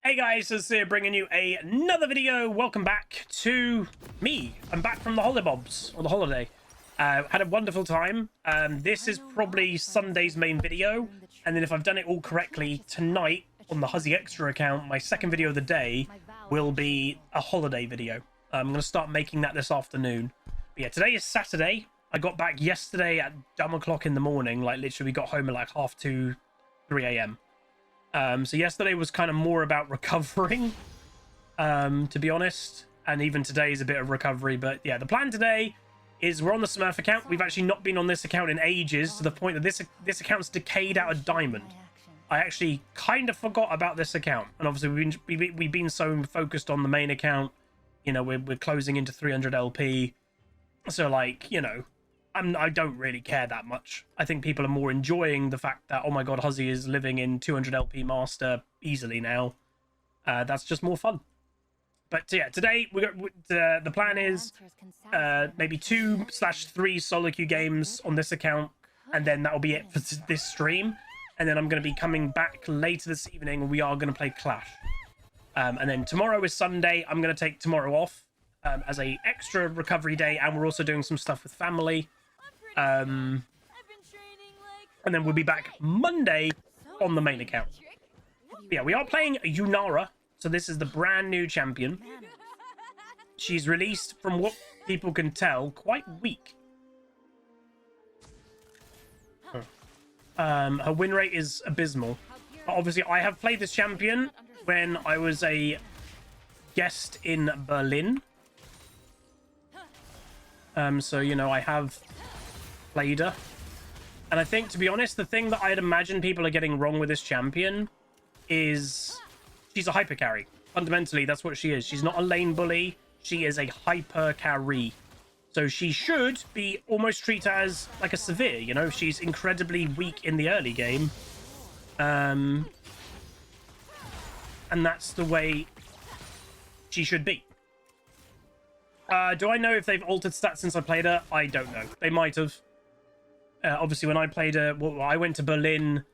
Hey guys, it's here bringing you another video. Welcome back to me. I'm back from the Hollybobs, or the holiday. Had a wonderful time. This is probably Sunday's main video, and then if I've done it all correctly, tonight on the Huzzy Extra account, my second video of the day will be a holiday video. I'm going to start making that this afternoon. But yeah, today is Saturday. I got back yesterday at dumb o'clock in the morning, like literally we got home at like 2:30, 3 a.m. So yesterday was kind of more about recovering, to be honest. And even today is a bit of recovery. But yeah, the plan today is we're on the Smurf account. We've actually not been on this account in ages, to the point that this account's decayed out of diamond. I actually kind of forgot about this account. And obviously we've been so focused on the main account. You know, we're closing into 300 LP. So like, you know, I don't really care that much. I think people are more enjoying the fact that, oh my god, Huzzy is living in 200 LP master easily now. That's just more fun. But yeah, today the plan is maybe 2/3 solo queue games on this account, and then that'll be it for this stream. And then I'm going to be coming back later this evening, and we are going to play Clash. And then tomorrow is Sunday. I'm going to take tomorrow off as a extra recovery day, and we're also doing some stuff with family. And then we'll be back Monday on the main account. But yeah, we are playing Yunara, so this is the brand new champion. She's released, from what people can tell, quite weak. Her win rate is abysmal. But obviously, I have played this champion when I was a guest in Berlin. So, you know, I have played her. And I think, to be honest, the thing that I'd imagine people are getting wrong with this champion is she's a hyper carry. Fundamentally, that's what she is. She's not a lane bully. She is a hyper carry. So she should be almost treated as like a severe, you know? She's incredibly weak in the early game. And that's the way she should be. Do I know if they've altered stats since I played her? I don't know. They might have. Obviously, when I played her, well, I went to Berlin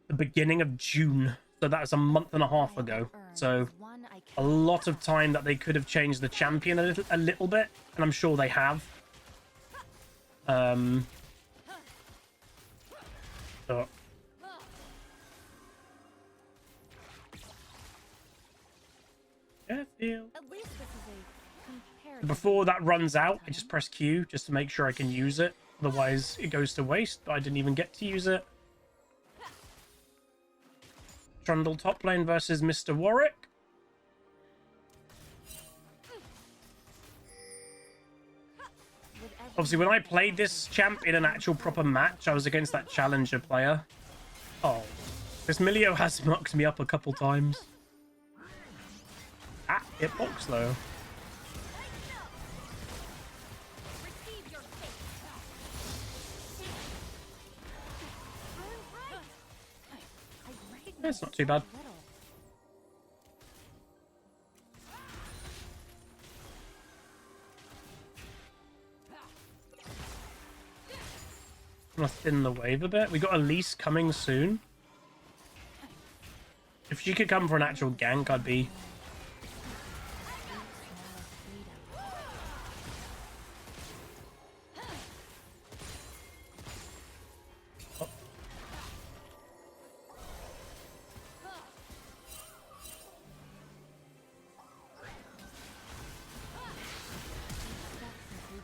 the beginning of June. So that was a month and a half ago. So a lot of time that they could have changed the champion a little bit. And I'm sure they have. So. Sheffield. Before that runs out, I just press Q just to make sure I can use it. Otherwise, it goes to waste. I didn't even get to use it. Trundle top lane versus Mr. Warwick. Obviously, when I played this champ in an actual proper match, I was against that challenger player. Oh, this Milio has mucked me up a couple times. Ah, hitbox though. It's not too bad. I'm gonna thin the wave a bit. We got Elise coming soon. If she could come for an actual gank, I'd be...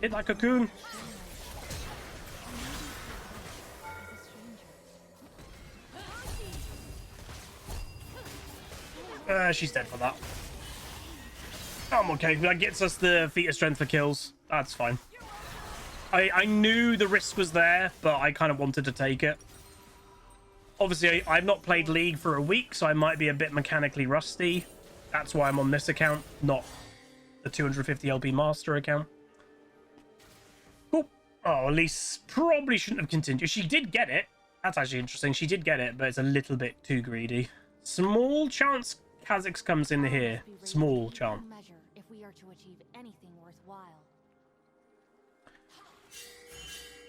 Hit that cocoon. She's dead for that. I'm okay. That gets us the feat of strength for kills. That's fine. I knew the risk was there, but I kind of wanted to take it. Obviously, I've not played League for a week, so I might be a bit mechanically rusty. That's why I'm on this account, not the 250 LP master account. Oh, Elise probably shouldn't have continued. She did get it. That's actually interesting. She did get it, but it's a little bit too greedy. Small chance Kha'Zix comes in here. Small chance.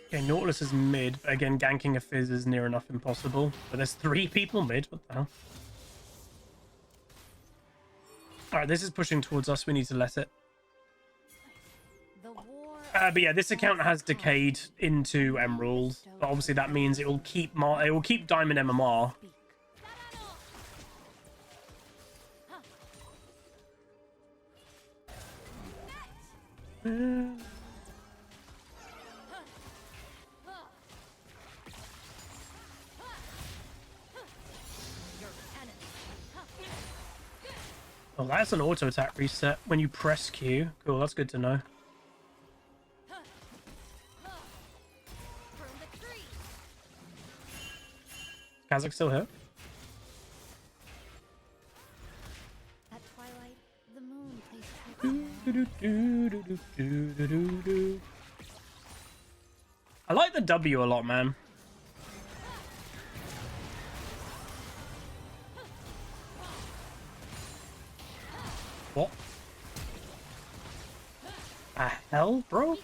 Okay, Nautilus is mid. But again, ganking a Fizz is near enough impossible. But there's 3 people mid. What the hell? All right, this is pushing towards us. We need to let it. But yeah, this account has decayed into Emerald, but obviously that means it will keep Diamond MMR. Oh, that's an auto attack reset when you press Q. Cool, that's good to know. Kazakh still here? At twilight, the moon plays I like the W a lot, man. What? Hell, bro?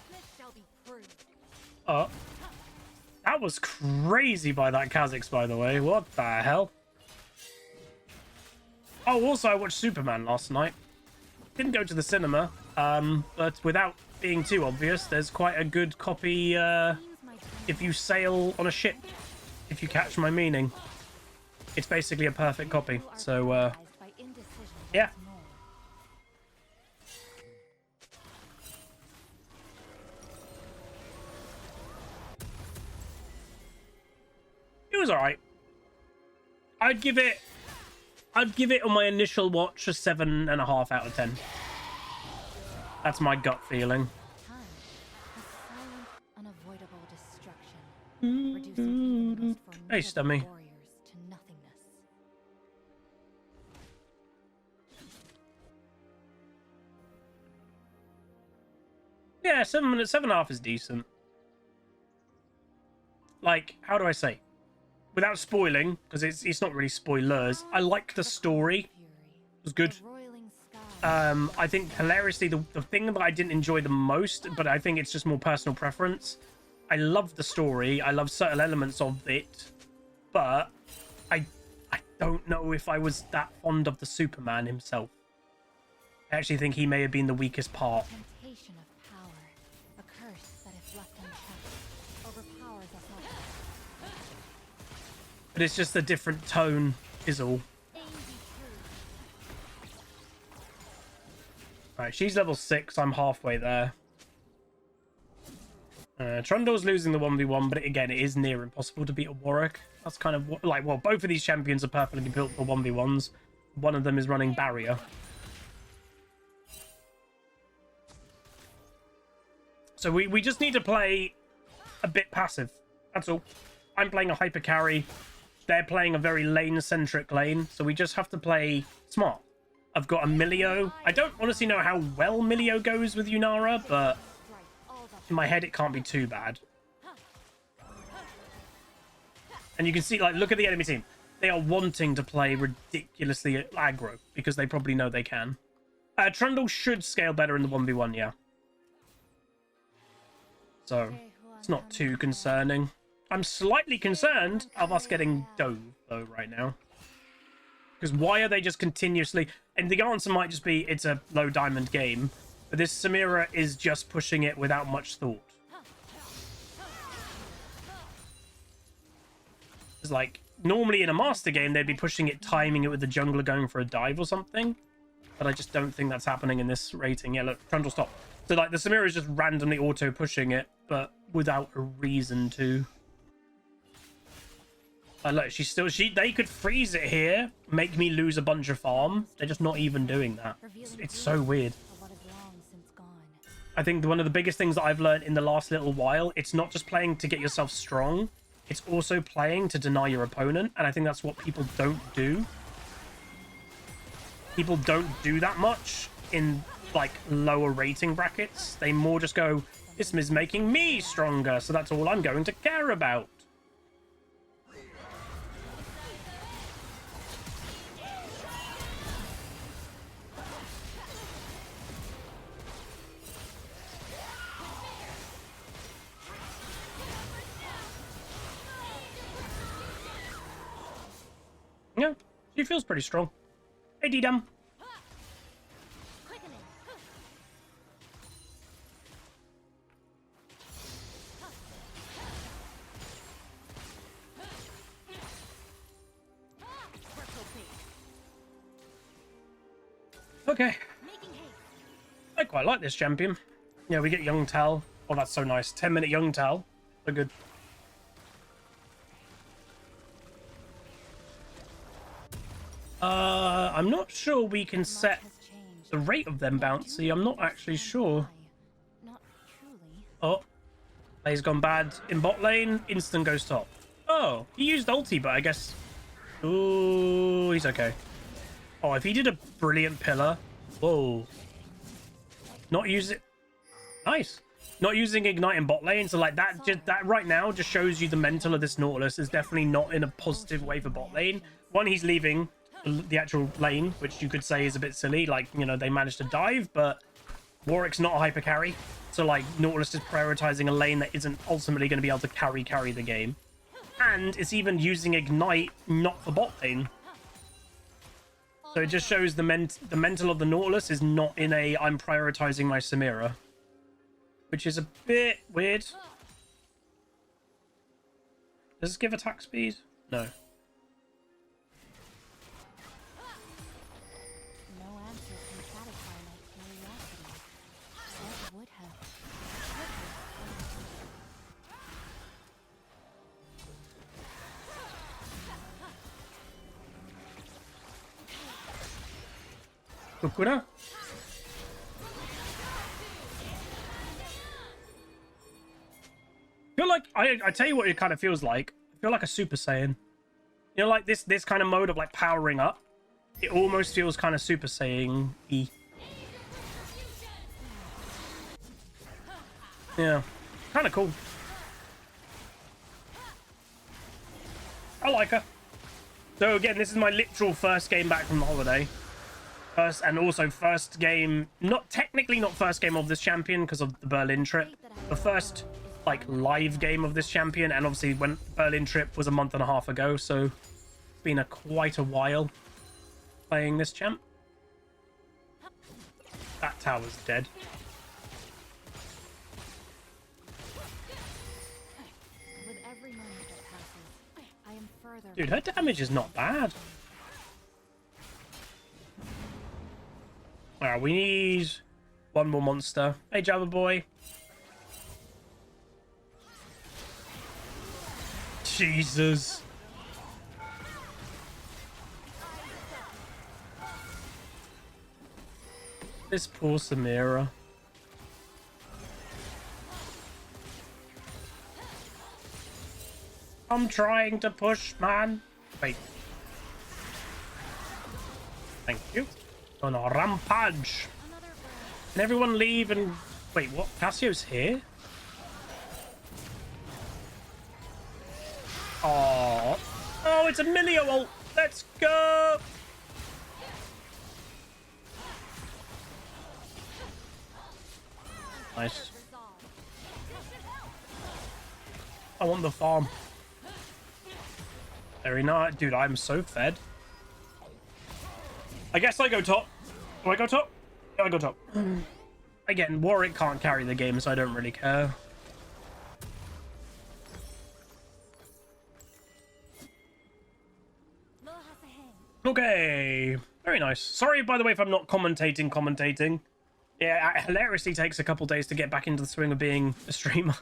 That was crazy by that Kazakhs, by the way. What the hell? Oh, also, I watched Superman last night. Didn't go to the cinema, but without being too obvious, there's quite a good copy if you sail on a ship, if you catch my meaning. It's basically a perfect copy, so, yeah. It was alright. I'd give it on my initial watch a 7.5 out of 10. That's my gut feeling. Hey, Stummy. Yeah, 7.5 is decent. Like, how do I say? Without spoiling, because it's not really spoilers, I liked the story. It was good. I think, hilariously, the thing that I didn't enjoy the most, but I think it's just more personal preference, I love the story. I love certain elements of it, but I don't know if I was that fond of the Superman himself. I actually think he may have been the weakest part. But it's just a different tone, is all. Alright, she's level 6. I'm halfway there. Trundle's losing the 1v1, but again, it is near impossible to beat a Warwick. That's kind of what, like, well, both of these champions are perfectly built for 1v1s. One of them is running barrier. So we just need to play a bit passive. That's all. I'm playing a hyper carry. They're playing a very lane-centric lane, so we just have to play smart. I've got a Milio. I don't honestly know how well Milio goes with Yunara, but in my head it can't be too bad. And you can see, like, look at the enemy team. They are wanting to play ridiculously aggro, because they probably know they can. Trundle should scale better in the 1v1, yeah. So, it's not too concerning. I'm slightly concerned of us getting dove, though, right now. Because why are they just continuously... And the answer might just be it's a low diamond game. But this Samira is just pushing it without much thought. It's like, normally in a master game, they'd be pushing it, timing it with the jungler going for a dive or something. But I just don't think that's happening in this rating. Yeah, look, Trundle stop. So, like, the Samira is just randomly auto-pushing it, but without a reason to... Look, they could freeze it here, make me lose a bunch of farm. They're just not even doing that. It's so weird. I think one of the biggest things that I've learned in the last little while, it's not just playing to get yourself strong, it's also playing to deny your opponent, and I think that's what people don't do. People don't do that much in, like, lower rating brackets. They more just go, this is making me stronger, so that's all I'm going to care about. Yeah, she feels pretty strong. Hey, D-Dum. Okay. I quite like this champion. Yeah, we get Young Tal. Oh, that's so nice. 10-minute Young Tal. So good. I'm not sure we can set the rate of them bouncy. I'm not actually sure. Oh, play's gone bad in bot lane. Instant goes top. Oh, he used ulti, but I guess... Ooh, he's okay. Oh, if he did a brilliant pillar... Whoa. Not use it... Nice. Not using ignite in bot lane, so like that, just that right now just shows you the mental of this Nautilus is definitely not in a positive way for bot lane. One, he's leaving the actual lane, which you could say is a bit silly. Like, you know, they managed to dive, but Warwick's not a hyper carry, so like Nautilus is prioritizing a lane that isn't ultimately going to be able to carry the game, and it's even using ignite not for bot lane. So it just shows the mental of the Nautilus is not in a I'm prioritizing my Samira, which is a bit weird. Does this give attack speed? No. No answer can satisfy my curiosity. What would have? Kukura? I feel like I tell you what it kind of feels like. I feel like a Super Saiyan. You know, like this kind of mode of like powering up. It almost feels kind of Super Saiyan-y. Yeah, kind of cool. I like her. So again, this is my literal first game back from the holiday. First, and also first game, not first game of this champion because of the Berlin trip. The first like live game of this champion, and obviously when Berlin trip was a month and a half ago, so it's been quite a while playing this champ. That tower's dead. With every moment that passes, I am further. Dude, her damage is not bad. Alright, we need one more monster. Hey, Jabba boy. Jesus. This poor Samira. I'm trying to push, man. Wait. Thank you. On a rampage. Can everyone leave and... Wait, what? Cassio's here? Oh, oh, it's a Milio ult. Let's go. Nice. I want the farm. Very nice. Dude, I'm so fed. I guess I go top. Do I go top? Yeah, I go top. Again, Warwick can't carry the game, so I don't really care. Okay, very nice. Sorry, by the way, if I'm not commentating. Yeah, it hilariously takes a couple days to get back into the swing of being a streamer.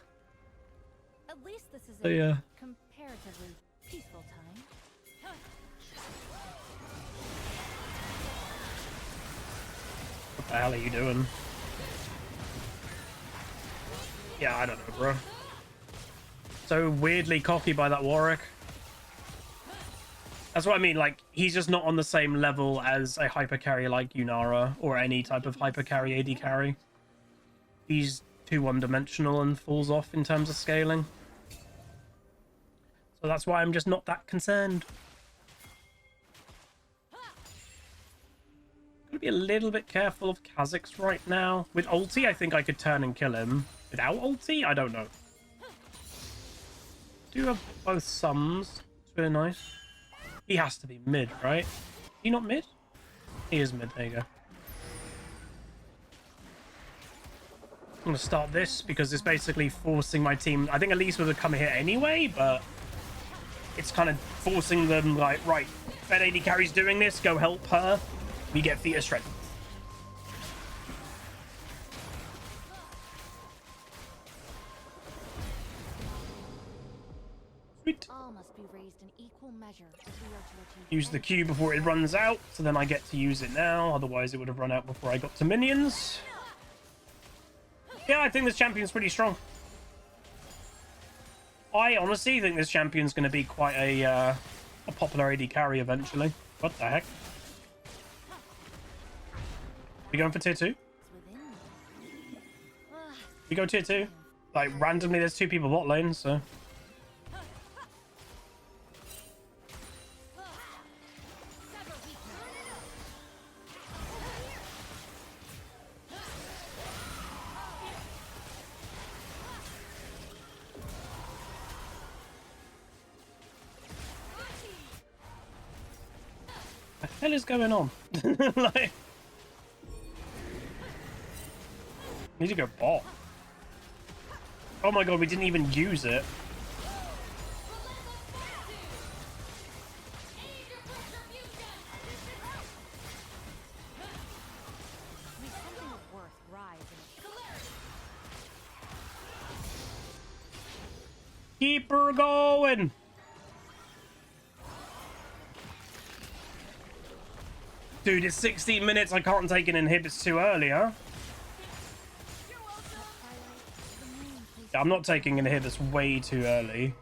At least this is So, a yeah. comparatively peaceful time. What the hell are you doing? Yeah, I don't know, bro. So weirdly cocky by that Warwick. That's what I mean, like, he's just not on the same level as a hyper carry like Yunara or any type of hyper carry AD carry. He's too one-dimensional and falls off in terms of scaling. So that's why I'm just not that concerned. Gotta be a little bit careful of Kha'Zix right now. With ulti, I think I could turn and kill him. Without ulti, I don't know. Do have both sums. It's really nice. He has to be mid, right? Is he not mid? He is mid, there you go. I'm gonna start this because it's basically forcing my team. I think Elise would have come here anyway, but it's kind of forcing them like, right, Fed AD carry's doing this, go help her. We get Theta strength. measure if we are to achieve Use the Q before it runs out, so then I get to use it now. Otherwise, it would have run out before I got to minions. Yeah, I think this champion's pretty strong. I honestly think this champion's going to be quite a popular AD carry eventually. What the heck? We going for tier 2? within me. We go tier 2? Like, randomly, there's 2 people bot lane, so... What the hell is going on? Like... Need to go bot. Oh my god, we didn't even use it. May something of worth rise in Keep her going. Dude, it's 16 minutes. I can't take an inhib. It's too early, huh? I'm not taking an inhib. It's way too early.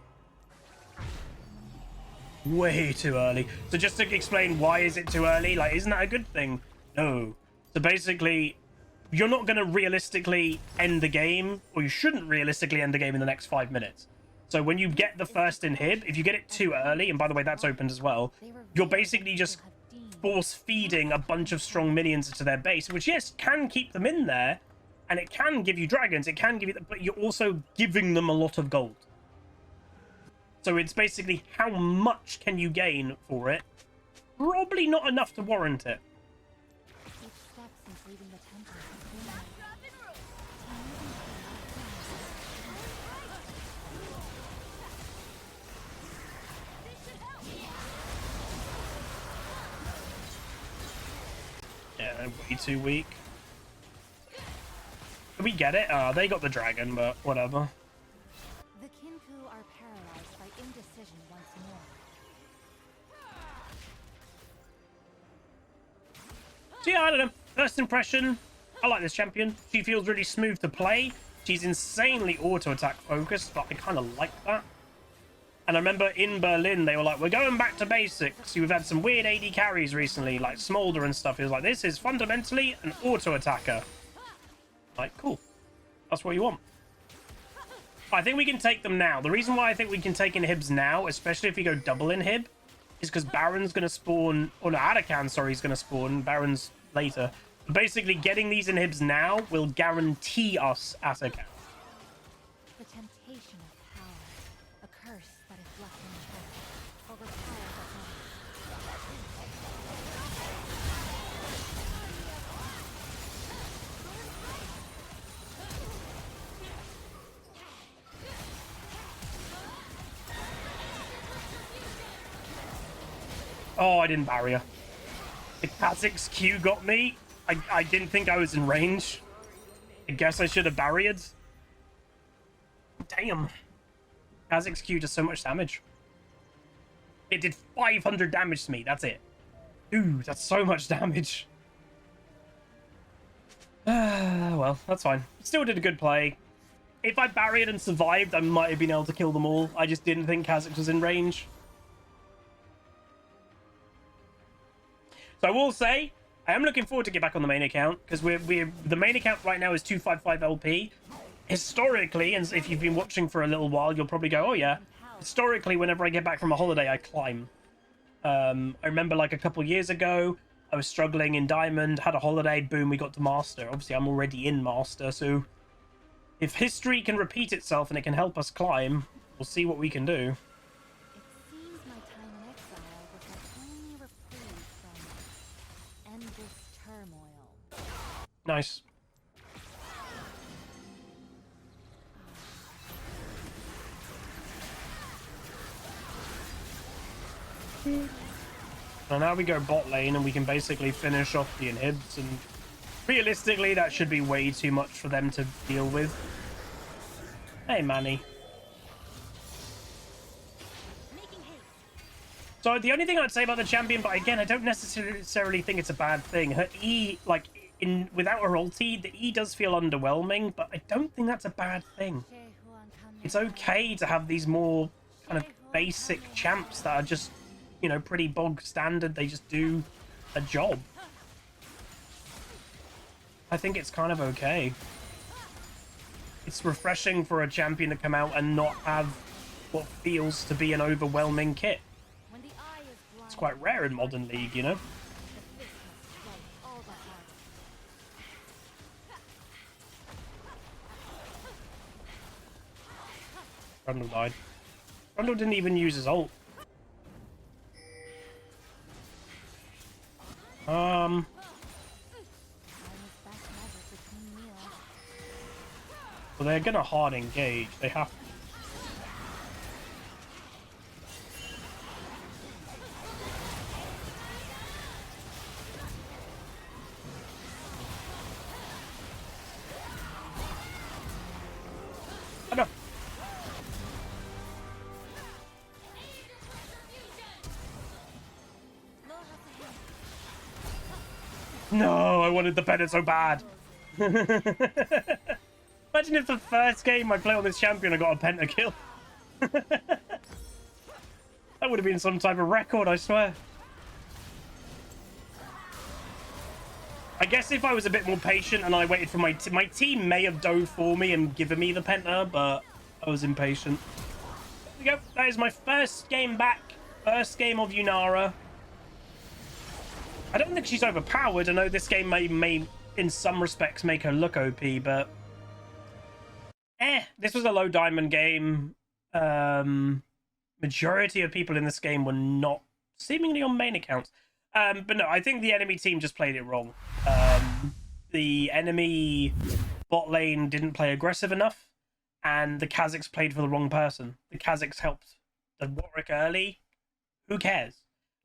Way too early. So just to explain, why is it too early? Like, isn't that a good thing? No. So basically, you're not going to realistically end the game, or you shouldn't realistically end the game in the next 5 minutes. So when you get the first inhib, if you get it too early, and by the way, that's opened as well, you're basically just force feeding a bunch of strong minions into their base, which, yes, can keep them in there, and it can give you dragons, it can give you, but you're also giving them a lot of gold. So it's basically how much can you gain for it? Probably not enough to warrant it. each step since leaving the temple has been Yeah, they're way too weak. We get it. They got the dragon, but whatever. The Kinku are paralyzed by indecision once more. So yeah, I don't know. First impression, I like this champion. She feels really smooth to play. She's insanely auto-attack focused, but I kind of like that. And I remember in Berlin, they were like, we're going back to basics. You've had some weird AD carries recently, like Smolder and stuff. It was like, this is fundamentally an auto-attacker. Like, cool. That's what you want. I think we can take them now. The reason why I think we can take inhibs now, especially if we go double inhib, is because Baron's going to spawn... Or no, Atakan, sorry, is going to spawn. Baron's later. Basically, getting these inhibs now will guarantee us Atakan. The temptation of power, a curse that is left unchecked, overpowers us all. Oh, I didn't barrier. The Kha'Zix's Q got me. I didn't think I was in range. I guess I should have barriered. Damn. Kha'Zix's Q does so much damage. It did 500 damage to me. That's it. Dude, that's so much damage. Well, that's fine. Still did a good play. If I barriered and survived, I might have been able to kill them all. I just didn't think Kha'Zix was in range. So I will say, I am looking forward to get back on the main account, because the main account right now is 255 LP. Historically, and if you've been watching for a little while, you'll probably go, oh yeah. Historically, whenever I get back from a holiday, I climb. I remember like a couple years ago, I was struggling in Diamond, had a holiday, boom, we got to Master. Obviously, I'm already in Master, so if history can repeat itself and it can help us climb, we'll see what we can do. It seems my time in exile was my only reprieve from endless turmoil. Nice. So now we go bot lane and we can basically finish off the inhibs, and realistically that should be way too much for them to deal with. Hey Manny. So the only thing I'd say about the champion, but again, I don't necessarily think it's a bad thing. Her E, like, without her ulti, the E does feel underwhelming, but I don't think that's a bad thing. It's okay to have these more kind of basic champs that are just, you know, pretty bog standard. They just do a job. I think it's kind of okay. It's refreshing for a champion to come out and not have what feels to be an overwhelming kit. It's quite rare in Modern League, you know? Trundle died. Trundle didn't even use his ult. Well, they're gonna hard engage. They have to. Oh, no. No, I wanted the Penta so bad. Imagine if the first game I play on this champion I got a Pentakill. That would have been some type of record, I swear. I guess if I was a bit more patient and I waited for my team may have dove for me and given me the Penta, but I was impatient. There we go. That is my first game back. First game of Yunara. I don't think she's overpowered. I know this game may in some respects make her look OP, but this was a low diamond game. Majority of people in this game were not seemingly on main accounts. But no, I think the enemy team just played it wrong. The enemy bot lane didn't play aggressive enough, and the Kazakhs played for the wrong person. The Kazakhs helped the Warwick early. Who cares?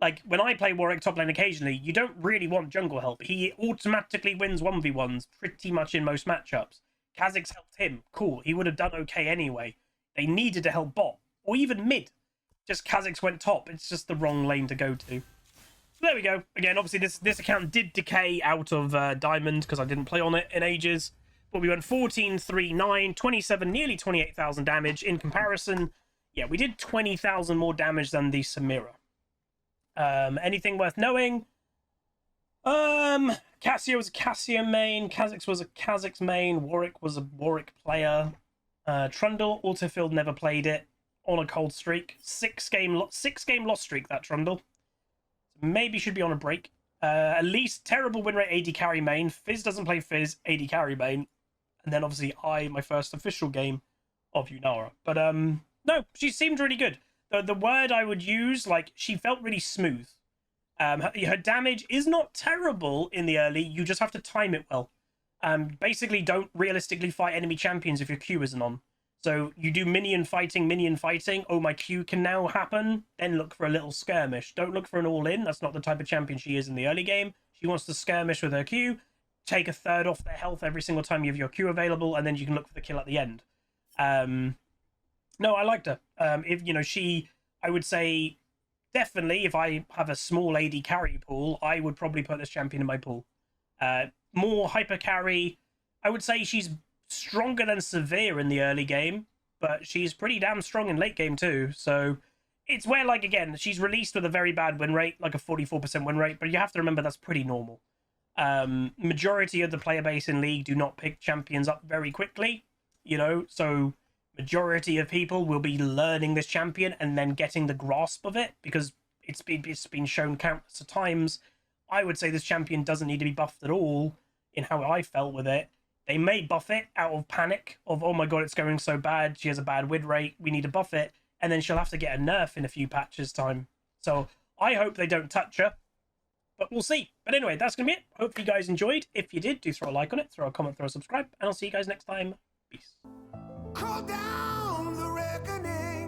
Like, when I play Warwick top lane occasionally, you don't really want jungle help. He automatically wins 1v1s pretty much in most matchups. Kazakhs helped him. Cool. He would have done okay anyway. They needed to help bot, or even mid. Just Kazakhs went top. It's just the wrong lane to go to. So there we go. Again, obviously this account did decay out of Diamond because I didn't play on it in ages. But we went 14, 3, 9, 27, nearly 28,000 damage. In comparison, yeah, we did 20,000 more damage than the Samira. Anything worth knowing? Cassio was a Cassio main. Kazakhs was a Kazakhs main. Warwick was a Warwick player. Trundle, Autofield never played it. On a cold streak. Six game loss streak, that Trundle. Maybe should be on a break. At least terrible win rate AD carry main. Fizz doesn't play Fizz, AD carry main. And then obviously my first official game of Yunara. But no, she seemed really good. The word I would use, like, she felt really smooth. Her damage is not terrible in the early. You just have to time it well. Basically, don't realistically fight enemy champions if your Q isn't on. So you do minion fighting. Oh, my Q can now happen. Then look for a little skirmish. Don't look for an all-in. That's not the type of champion she is in the early game. She wants to skirmish with her Q, take a third off their health every single time you have your Q available, and then you can look for the kill at the end. No, I liked her. If you know, I would say definitely if I have a small AD carry pool, I would probably put this champion in my pool. More hyper carry. I would say she's stronger than Severe in the early game, but she's pretty damn strong in late game too. So it's where, like, again, she's released with a very bad win rate, like a 44% win rate, but you have to remember that's pretty normal. Majority of the player base in League do not pick champions up very quickly, you know, so majority of people will be learning this champion and then getting the grasp of it because it's been shown countless of times. I would say this champion doesn't need to be buffed at all in how I felt with it. They may buff it out of panic of, oh my god, it's going so bad, she has a bad win rate, we need to buff it, and then she'll have to get a nerf in a few patches time. So I hope they don't touch her, but we'll see. But anyway, that's going to be it. Hope you guys enjoyed. If you did, do throw a like on it, throw a comment, throw a subscribe, and I'll see you guys next time. Peace. Call down the reckoning.